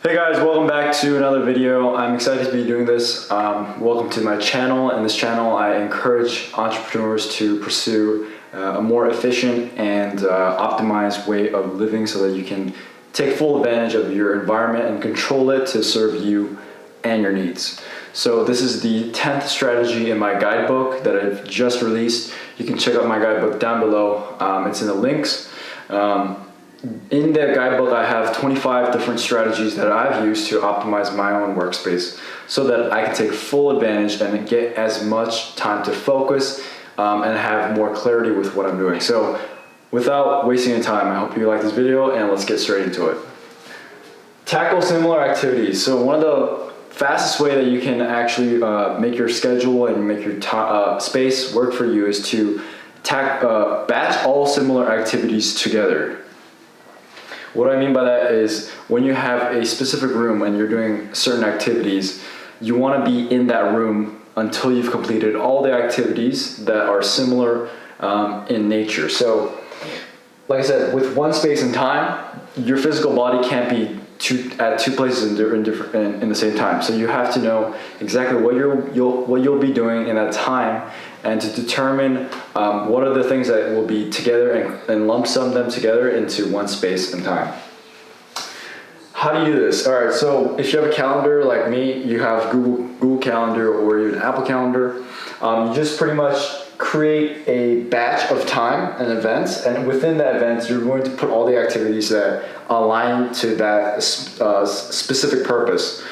Hey guys, welcome back to another video. I'm excited to be doing this. Welcome to my channel. In this channel, I encourage entrepreneurs to pursue a more efficient and optimized way of living so that you can take full advantage of your environment and control it to serve you and your needs. So this is the 10th strategy in my guidebook that I've just released. You can check out my guidebook down below. It's in the links. In that guidebook, I have 25 different strategies that I've used to optimize my own workspace so that I can take full advantage and get as much time to focus and have more clarity with what I'm doing. So without wasting any time, I hope you like this video and let's get straight into it. Tackle similar activities. So one of the fastest way that you can actually make your schedule and make your space work for you is to batch all similar activities together. What I mean by that is when you have a specific room and you're doing certain activities, you want to be in that room until you've completed all the activities that are similar in nature. So, like I said, with one space and time, your physical body can't be at two places in the same time. So you have to know exactly what you'll be doing in that time, and to determine what are the things that will be together and lump sum them together into one space and time. How do you do this? All right, so if you have a calendar like me, you have Google Calendar or even Apple Calendar, you just pretty much create a batch of time and events, and within that event, you're going to put all the activities that align to that specific purpose.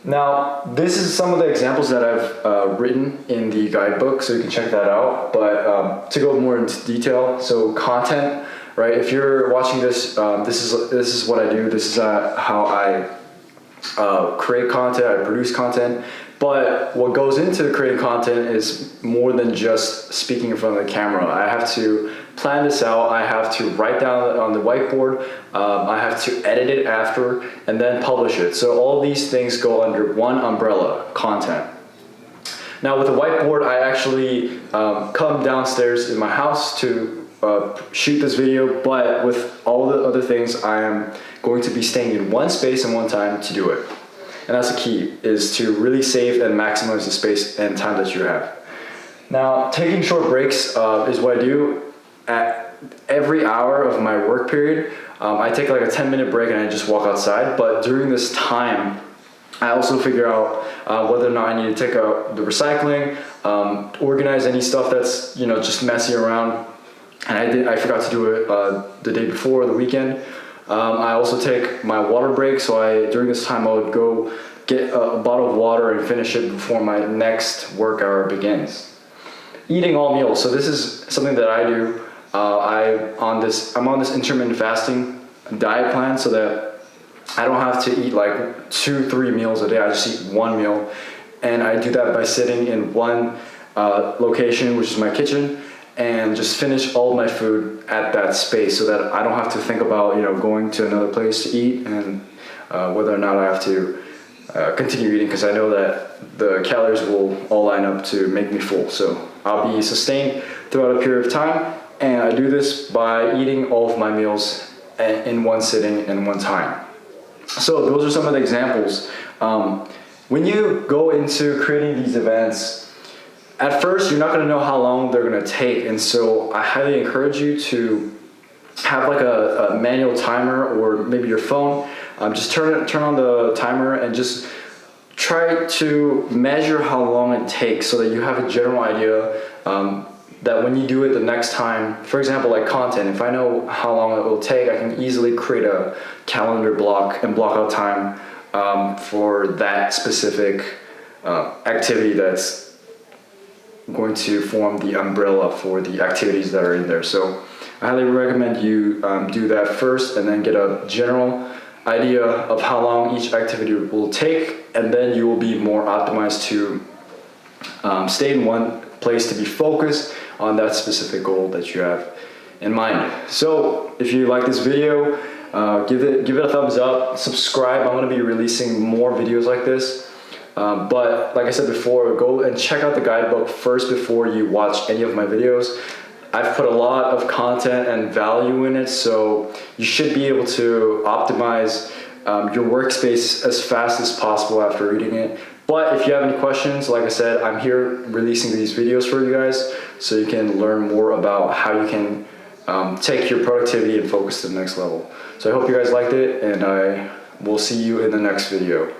Now, this is some of the examples that I've written in the guidebook, so you can check that out. But to go more into detail, so content, right? If you're watching this, this is what I do. This is how I create content. I produce content. But what goes into creating content is more than just speaking in front of the camera. I have to plan this out. I have to write down on the whiteboard. I have to edit it after and then publish it. So all these things go under one umbrella, content. Now with the whiteboard, I actually come downstairs in my house to shoot this video, but with all the other things, I am going to be staying in one space and one time to do it. And that's the key, is to really save and maximize the space and time that you have. Now, taking short breaks is what I do at every hour of my work period. I take like a 10-minute break and I just walk outside. But during this time, I also figure out whether or not I need to take out the recycling, organize any stuff that's just messy around. And I forgot to do it the day before, the weekend. I also take my water break, so during this time I would go get a bottle of water and finish it before my next work hour begins. Eating all meals, so this is something that I do. I'm on this intermittent fasting diet plan so that I don't have to eat like 2-3 meals a day. I just eat one meal, and I do that by sitting in one location, which is my kitchen, and just finish all my food at that space so that I don't have to think about going to another place to eat and whether or not I have to continue eating, because I know that the calories will all line up to make me full. So I'll be sustained throughout a period of time, and I do this by eating all of my meals in one sitting and one time. So those are some of the examples. When you go into creating these events, at first, you're not going to know how long they're going to take, and so I highly encourage you to have like a manual timer, or maybe your phone. Just turn on the timer and just try to measure how long it takes so that you have a general idea that when you do it the next time, for example, like content, if I know how long it will take, I can easily create a calendar block and block out time for that specific activity that's going to form the umbrella for the activities that are in there. So I highly recommend you do that first, and then get a general idea of how long each activity will take, and then you will be more optimized to stay in one place to be focused on that specific goal that you have in mind. So if you like this video, give it a thumbs up, subscribe. I'm going to be releasing more videos like this. But like I said before, go and check out the guidebook first before you watch any of my videos. I've put a lot of content and value in it, so you should be able to optimize your workspace as fast as possible after reading it. But if you have any questions, like I said, I'm here releasing these videos for you guys so you can learn more about how you can take your productivity and focus to the next level. So I hope you guys liked it, and I will see you in the next video.